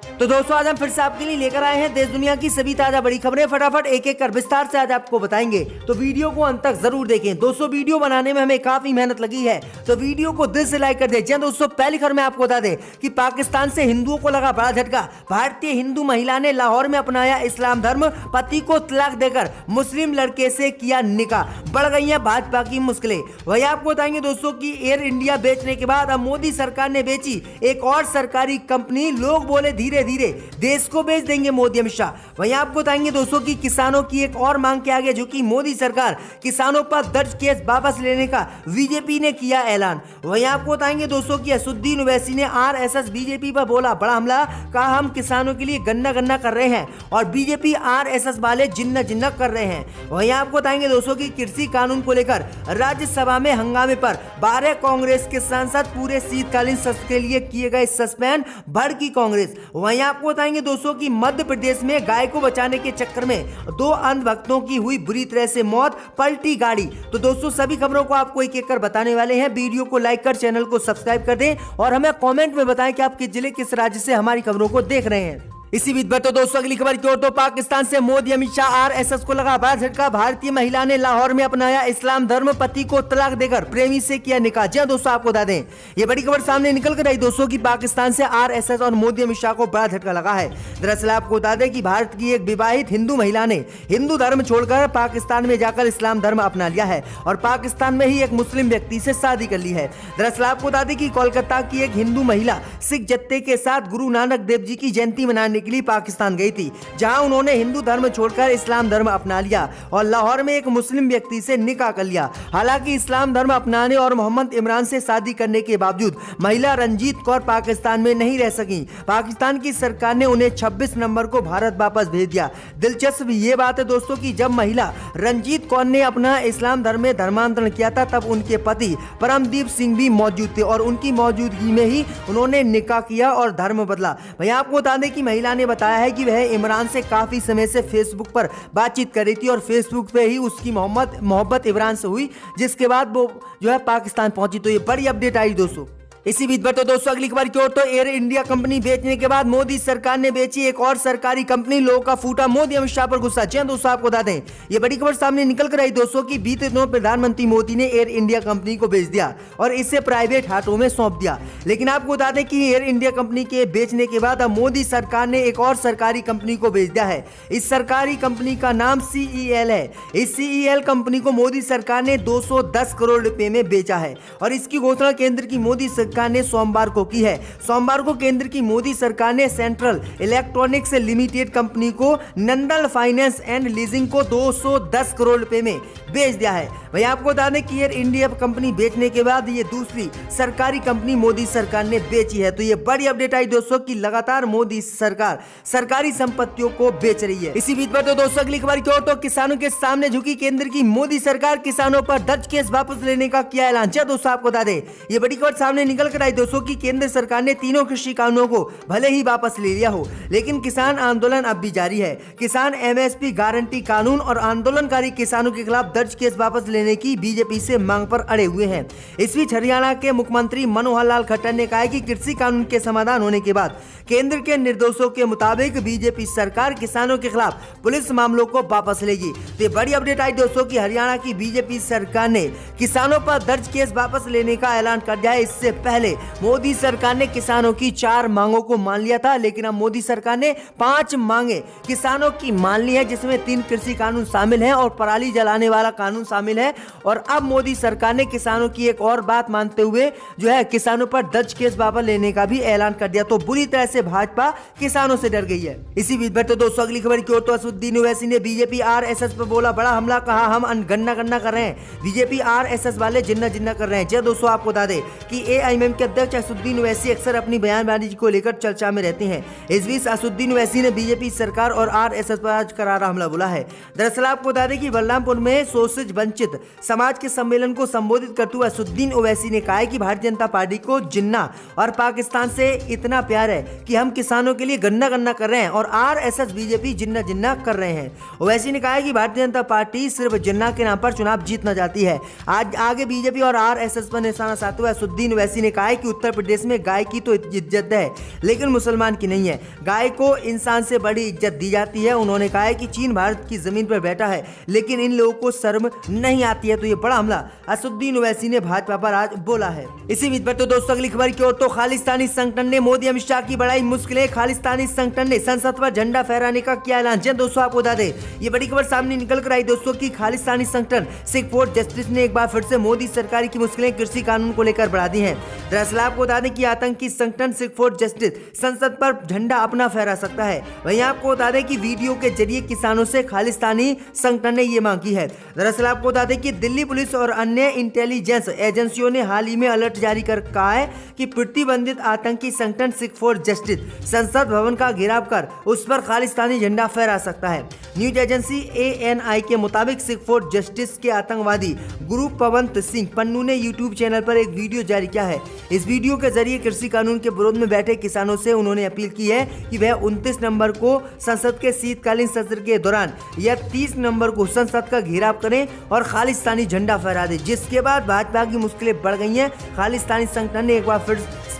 तो दोस्तों आज हम फिर से आपके लिए लेकर आए हैं देश दुनिया की सभी ताजा बड़ी खबरें। फटाफट एक एक कर विस्तार से आज आपको बताएंगे, तो वीडियो को अंत तक जरूर देखें। दोस्तों वीडियो बनाने में हमें काफी मेहनत लगी है, तो वीडियो को दिल से लाइक कर दें। दोस्तों पहली खबर में आपको बता दें कि पाकिस्तान से हिंदुओं को लगा बड़ा झटका। भारतीय हिंदू महिला ने लाहौर में अपनाया इस्लाम धर्म, पति को तलाक देकर मुस्लिम लड़के से किया निकाह। बढ़ गई है भाजपा की मुश्किलें। वही आपको बताएंगे दोस्तों की एयर इंडिया बेचने के बाद अब मोदी सरकार ने बेची एक और सरकारी कंपनी। लोग बोले धीरे धीरे देश को बेच देंगे मोदी अमित शाह। वहीं आपको बताएंगे दोस्तों की किसानों की एक और मांग के आगे झुकी मोदी सरकार। किसानों पर दर्ज केस वापस लेने का बीजेपी ने किया ऐलान। वहीं आपको बताएंगे दोस्तों की असदुद्दीन ओवैसी ने आरएसएस बीजेपी पर बोला बड़ा हमला। कहा हम किसानों के लिए गन्ना कर रहे हैं और बीजेपी आरएसएस वाले जिन्ना कर रहे हैं। वहीं आपको बताएंगे दोस्तों की कृषि कानून को लेकर राज्यसभा में हंगामे पर 12 कांग्रेस के सांसद पूरे शीतकालीन सत्र के लिए किए गए सस्पेंड। भड़की कांग्रेस। वहीं आपको बताएंगे दोस्तों कि मध्य प्रदेश में गाय को बचाने के चक्कर में 2 अंध भक्तों की हुई बुरी तरह से मौत, पलटी गाड़ी। तो दोस्तों सभी खबरों को आपको एक एक कर बताने वाले हैं। वीडियो को लाइक कर चैनल को सब्सक्राइब कर दें और हमें कमेंट में बताएं कि आप किस जिले किस राज्य से हमारी खबरों को देख रहे हैं। इसी बीच में तो दोस्तों अगली खबर की ओर, तो पाकिस्तान से मोदी अमित शाह आरएसएस को लगा बड़ा झटका। भारतीय महिला ने लाहौर में अपनाया इस्लाम धर्म, पति को तलाक देकर प्रेमी से किया निकाह। जी दोस्तों आपको बता दें ये बड़ी खबर सामने निकल कर आई दोस्तों की पाकिस्तान से आरएसएस और मोदी अमित शाह को बड़ा झटका लगा है। दरअसल आपको बता दें कि भारत की एक विवाहित हिंदू महिला ने हिंदू धर्म छोड़कर पाकिस्तान में जाकर इस्लाम धर्म अपना लिया है और पाकिस्तान में ही एक मुस्लिम व्यक्ति से शादी कर ली है। दरअसल आपको बता दें कि कोलकाता की एक हिंदू महिला सिख जत्थे के साथ गुरु नानक देव जी की जयंती मनाने के लिए पाकिस्तान गई थी, जहां उन्होंने हिंदू धर्म छोड़कर इस्लाम धर्म अपना लिया और लाहौर में एक मुस्लिम व्यक्ति से निकाह कर लिया। हालांकि इस्लाम धर्म अपनाने और मोहम्मद इमरान से शादी करने के बावजूद महिला रंजीत कौर पाकिस्तान में नहीं रह सकी। पाकिस्तान की सरकार ने उन्हें 26 नवंबर को भारत वापस भेज दिया। दिलचस्प ये बात है दोस्तों की जब महिला रंजीत कौर ने अपना इस्लाम धर्म में धर्मांतरण किया था तब उनके पति परमदीप सिंह भी मौजूद थे और उनकी मौजूदगी में ही उन्होंने निकाह किया और धर्म बदला। भैया आपको बता दें कि महिला ने बताया है कि वह इमरान से काफी समय से फेसबुक पर बातचीत कर रही थी और फेसबुक पे ही उसकी मोहब्बत इमरान से हुई, जिसके बाद वो जो है पाकिस्तान पहुंची। तो ये बड़ी अपडेट आई दोस्तों। इसी बीच में तो दोस्तों अगली खबर की ओर, तो एयर इंडिया कंपनी बेचने के बाद मोदी सरकार ने बेची एक और सरकारी कंपनी। लोगों का फूटा मोदी अमित शाह पर गुस्सा। जी दोस्तों आपको बता दें ये बड़ी खबर सामने निकल कर आई दोस्तों की बीते दिनों प्रधानमंत्री मोदी ने एयर इंडिया कंपनी को बेच दिया और इसे प्राइवेट हाथों में सौंप दिया। लेकिन आपको बता दें कि एयर इंडिया कंपनी के बेचने के बाद अब मोदी सरकार ने एक और सरकारी कंपनी को बेच दिया है। इस सरकारी कंपनी का नाम CEL है। इस CEL कंपनी को मोदी सरकार ने 210 करोड़ रुपए में बेचा है और इसकी घोषणा केंद्र की मोदी सरकार ने सोमवार को की है। सोमवार को केंद्र की मोदी सरकार ने सेंट्रल इलेक्ट्रॉनिक्स लिमिटेड कंपनी को नंदल फाइनेंस एंड लीजिंग को 210 करोड़ रुपए में बेच दिया है। वहीं आपको बता दें कि एयर इंडिया कंपनी बेचने के बाद ये दूसरी सरकारी कंपनी मोदी सरकार ने बेची है। तो ये बड़ी अपडेट आई दोस्तों की लगातार मोदी सरकार सरकारी संपत्तियों को बेच रही है। इसी बीच में तो दोस्तों अगली खबर की ओर, तो किसानों के सामने झुकी केंद्र की मोदी सरकार। किसानों पर दर्ज केस वापस लेने का किया ऐलान। दोस्तों आपको बता दें ये बड़ी खबर सामने निकल कर आई दोस्तों की केंद्र सरकार ने तीनों कृषि कानूनों को भले ही वापस ले लिया हो, लेकिन किसान आंदोलन अब भी जारी है। किसान MSP गारंटी कानून और आंदोलनकारी किसानों के खिलाफ दर्ज केस वापस लेने की बीजेपी से मांग पर अड़े हुए हैं। इस बीच हरियाणा के मुख्यमंत्री मनोहर लाल खट्टर ने कहा कि कृषि कानून के समाधान होने के बाद केंद्र के निर्देशों के मुताबिक बीजेपी सरकार किसानों के खिलाफ पुलिस मामलों को वापस लेगी। तो ये बड़ी अपडेट आई दोस्तों की हरियाणा की बीजेपी सरकार ने किसानों पर दर्ज केस वापस लेने का ऐलान कर दिया है। इससे पहले मोदी सरकार ने किसानों की 4 मांगों को मान लिया था, लेकिन अब मोदी सरकार ने 5 मांगे किसानों की मान ली है, जिसमें 3 कृषि कानून शामिल हैं और पराली जलाने वाला कानून शामिल है। और अब मोदी सरकार ने किसानों की एक और बात मानते हुए जो है किसानों पर दर्ज केस वापस लेने का भी ऐलान कर दिया। तो बुरी तरह से भाजपा किसानों से डर गई है। इसी बीच में तो दोस्तों अगली खबर की ओर, तो असदुद्दीन ओवैसी ने बीजेपी आरएसएस पर बोला बड़ा हमला। कहा हम गन्ना कर रहे हैं, बीजेपी आरएसएस वाले जिन्ना कर रहे हैं। जी दोस्तों आपको बता दें कि AIMM के अध्यक्ष असदुद्दीन ओवैसी अक्सर अपनी बयानबाजी को लेकर चर्चा में रहते हैं। इस बीच असदुद्दीन ओवैसी ने बीजेपी सरकार और आरएसएस पर आज करारा हमला बोला है। दरअसल आपको बता दें कि बलरामपुर में शोषित वंचित समाज के सम्मेलन को संबोधित करते हुए असदुद्दीन ओवैसी ने कहा कि भारतीय जनता पार्टी को जिन्ना और पाकिस्तान से इतना प्यार है कि हम किसानों के लिए गन्ना कर रहे हैं और आरएसएस बीजेपी जिन्ना कर रहे हैं। ओवैसी ने कहा कि भारतीय जनता पार्टी सिर्फ जिन्ना के नाम पर चुनाव जीतना चाहती है। आज आगे बीजेपी और आरएसएस पर निशाना साधते हुए असदुद्दीन ओवैसी ने ने कहा है कि उत्तर प्रदेश में गाय की तो इज्जत है लेकिन मुसलमान की नहीं है। गाय को इंसान से बड़ी इज्जत दी जाती है। उन्होंने कहा है कि चीन भारत की जमीन पर बैठा है लेकिन इन लोगों को शर्म नहीं आती है। तो ये बड़ा हमला असदुद्दीन ओवैसी ने भाजपा पर आज बोला है। इसी बीच पर तो दोस्तों अगली खबर की ओर तो खालिस्तानी संगठन ने मोदी अमित शाह की बढ़ाई मुश्किलें। खालिस्तानी संगठन ने संसद पर झंडा फहराने का किया ऐलान। जी दोस्तों आपको बता दें ये बड़ी खबर सामने निकल कर आई दोस्तों की खालिस्तानी संगठन सिख फॉर जस्टिस ने एक बार फिर से मोदी सरकार की मुश्किलें कृषि कानून को लेकर बढ़ा दी हैं। दरअसल आपको बता दें कि आतंकी संगठन सिख फॉर जस्टिस संसद पर झंडा अपना फहरा सकता है। वहीं आपको बता दें कि वीडियो के जरिए किसानों से खालिस्तानी संगठन ने ये मांग की है। दरअसल आपको बता दें कि दिल्ली पुलिस और अन्य इंटेलिजेंस एजेंसियों ने हाल ही में अलर्ट जारी कर कहा है कि प्रतिबंधित आतंकी संगठन सिख फॉर जस्टिस संसद भवन का घेराव कर उस पर खालिस्तानी झंडा फहरा सकता है। न्यूज एजेंसी ANI के मुताबिक सिख फॉर जस्टिस के आतंकवादी गुरु पवंत सिंह पन्नू ने यूट्यूब चैनल पर एक वीडियो जारी किया है। इस वीडियो के जरिए कृषि कानून के विरोध में बैठे किसानों से उन्होंने अपील की है कि वह 29 नवंबर को संसद के शीतकालीन सत्र के दौरान या 30 नवंबर को संसद का घेराव करें और खालिस्तानी झंडा फहरा दे। जिसके बाद भाजपा की मुश्किलें बढ़ गई हैं। खालिस्तानी संगठन ने एक बार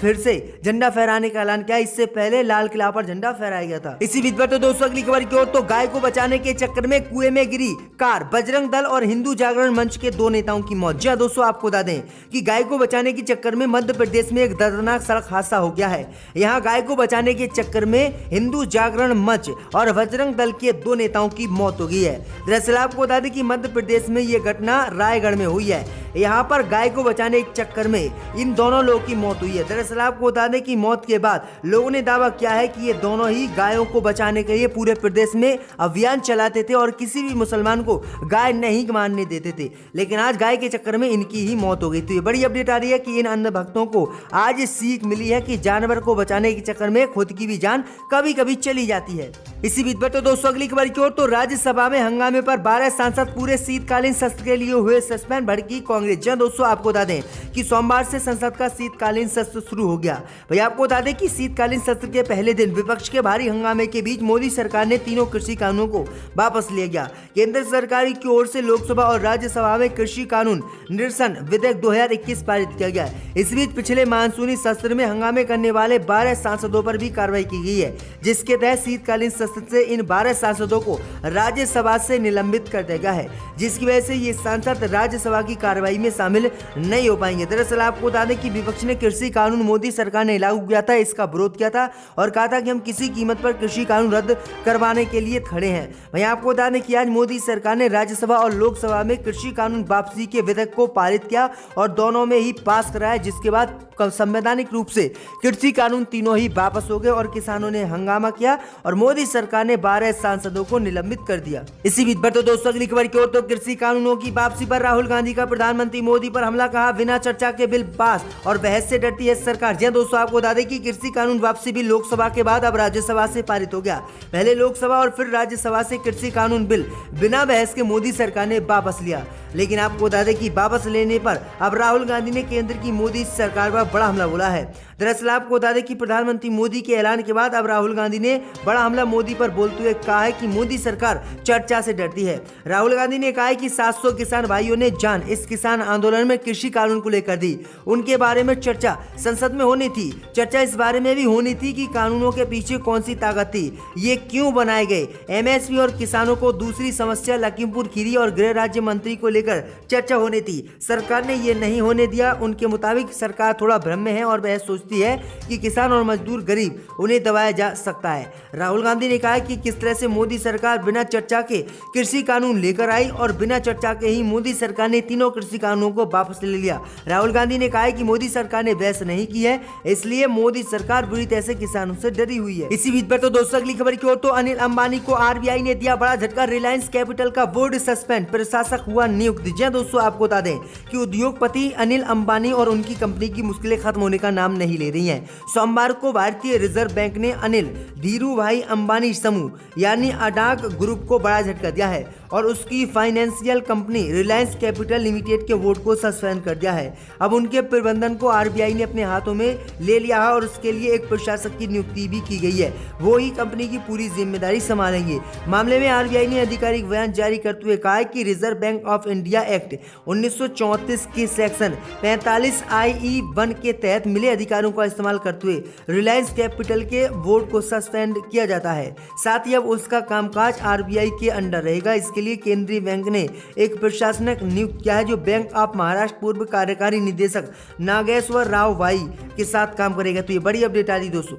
फिर से झंडा फहराने का ऐलान किया। इससे पहले लाल किला पर झंडा फहराया गया था। इसी बीच पर तो दोस्तों अगली खबर की ओर तो गाय को बचाने के चक्कर में कुएं में गिरी कार, बजरंग दल और हिंदू जागरण मंच के 2 नेताओं की मौत। जी दोस्तों आपको बता दें कि गाय को बचाने के चक्कर में मध्य प्रदेश में एक दर्दनाक सड़क हादसा हो गया है। यहाँ गाय को बचाने के चक्कर में हिंदू जागरण मंच और बजरंग दल के 2 नेताओं की मौत हो गई है। दरअसल आपको बता दें कि मध्य प्रदेश में ये घटना रायगढ़ में हुई है। यहाँ पर गाय को बचाने के चक्कर में इन दोनों लोगों की मौत हुई है। दरअसल आपको बता दें कि मौत के बाद लोगों ने दावा किया है कि ये दोनों ही गायों को बचाने के लिए पूरे प्रदेश में अभियान चलाते थे और किसी भी मुसलमान को गाय नहीं मारने देते थे। लेकिन आज गाय के चक्कर में इनकी ही मौत हो गई। तो ये बड़ी अपडेट आ रही है कि इन अंध भक्तों को आज सीख मिली है कि जानवर को बचाने के चक्कर में खुद की भी जान कभी कभी चली जाती है। इसी बीच पर तो दोस्तों अगली खबर की ओर तो राज्यसभा में हंगामे पर 12 सांसद पूरे शीतकालीन सत्र के लिए हुए सस्पेंड। भड़की कांग्रेस। जी दोस्तों आपको बता दें कि सोमवार से संसद का शीतकालीन सत्र शुरू हो गया। भैया आपको बता दें कि शीतकालीन सत्र के पहले दिन विपक्ष के भारी हंगामे के बीच मोदी सरकार ने तीनों कृषि कानूनों को वापस लिया गया। केंद्र सरकार की ओर से लोकसभा और राज्यसभा में कृषि कानून निरसन विधेयक 2021 पारित किया गया। इस बीच पिछले मानसूनी सत्र में हंगामे करने वाले 12 सांसदों पर भी कार्रवाई की गई है, जिसके तहत शीतकालीन सत्र से इन 12 सांसदों को राज्यसभा से निलंबित कर दिया गया है, जिसकी वजह से ये सांसद राज्यसभा की कार्रवाई में शामिल नहीं हो पाएंगे। दरअसल आपको बता दें कि विपक्ष ने कृषि कानून मोदी सरकार ने लागू किया था, इसका विरोध किया था और कहा था कि हम किसी कीमत पर कृषि कानून रद्द करवाने के लिए खड़े हैं। वहीं आपको बता दें कि आज मोदी सरकार ने राज्यसभा और लोकसभा में कृषि कानून वापसी के विधेयक को पारित किया और दोनों में ही पास कराया, जिसके बाद संवैधानिक रूप से कृषि कानून तीनों ही वापस हो गए और किसानों ने हंगामा किया और मोदी सरकार ने 12 सांसदों को निलंबित कर दिया। इसी बीच पर तो दोस्तों अगली खबर की ओर तो कृषि कानूनों की वापसी पर राहुल गांधी का प्रधानमंत्री मोदी पर हमला। कहा बिना चर्चा के बिल पास और बहस से डरती है सरकार। जी दोस्तों आपको बता दें कि कृषि कानून वापसी बिल लोकसभा के बाद अब राज्यसभा से पारित हो गया। पहले लोकसभा और फिर राज्यसभा से कृषि कानून बिल बिना बहस के मोदी सरकार ने वापस लिया। लेकिन आपको बता दें कि वापस लेने पर अब राहुल गांधी ने केंद्र की मोदी सरकार पर बड़ा हमला बोला है। दरअसल आपको बता दें कि प्रधानमंत्री मोदी के ऐलान के बाद अब राहुल गांधी ने बड़ा हमला मोदी पर बोलते हुए कहा है कि मोदी सरकार चर्चा से डरती है। राहुल गांधी ने कहा है कि 700 किसान भाइयों ने जान इस किसान आंदोलन में कृषि कानून को लेकर दी। उनके बारे में चर्चा संसद में होनी थी। चर्चा इस बारे में भी होनी थी कि कानूनों के पीछे कौन सी ताकत थी, ये क्यों बनाए गए। MSP और किसानों को दूसरी समस्या लखीमपुर खीरी और गृह राज्य मंत्री को लेकर चर्चा होनी थी। सरकार ने ये नहीं होने दिया। उनके मुताबिक सरकार थोड़ा भ्रम में है और वह सोचती है कि किसान और मजदूर गरीब उन्हें दबाया जा सकता है। राहुल गांधी ने कहा कि किस तरह से मोदी सरकार बिना चर्चा के कृषि कानून लेकर आई और बिना चर्चा के ही मोदी सरकार ने तीनों कृषि कानूनों को वापस ले लिया। राहुल गांधी ने कहा कि मोदी सरकार ने बहस नहीं की है, इसलिए मोदी सरकार बुरी तरह से किसानों से डरी हुई है। इसी बीच पर तो दोस्तों अगली खबर की ओर तो अनिल अंबानी को RBI ने दिया बड़ा झटका। रिलायंस कैपिटल का बोर्ड सस्पेंड, प्रशासक हुआ नियुक्त। जी दोस्तों आपको बता दें कि उद्योगपति अनिल अंबानी और उनकी कंपनी की मुश्किलें खत्म होने का नाम नहीं ले रही हैं। सोमवार को भारतीय रिजर्व बैंक ने अनिल धीरू भाई अंबानी समूह यानी अडाग ग्रुप को बड़ा झटका दिया है और उसकी financial company Reliance capital limited के बोर्ड को सस्पेंड कर दिया है। अब उनके प्रबंधन को आरबीआई ने अपने हाथों में ले लिया है और उसके लिए एक प्रशासक की नियुक्ति भी की गई है। वो ही कंपनी की पूरी जिम्मेदारी संभालेंगे। मामले में आरबीआई ने आधिकारिक बयान जारी करते हुए कहा है कि reserve bank of India act 1934 के सेक्शन 45(i)(1) के तहत मिले अधिकारों का इस्तेमाल करते हुए रिलायंस कैपिटल के बोर्ड को सस्पेंड किया जाता है। साथ ही अब उसका कामकाज आरबीआई के अंडर रहेगा। इसके लिए केंद्रीय बैंक ने एक प्रशासक नियुक्त किया है जो बैंक ऑफ महाराष्ट्र पूर्व कार्यकारी निदेशक नागेश्वर राव वाई के साथ काम करेगा। तो ये बड़ी अपडेट आ रही दोस्तों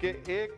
कि एक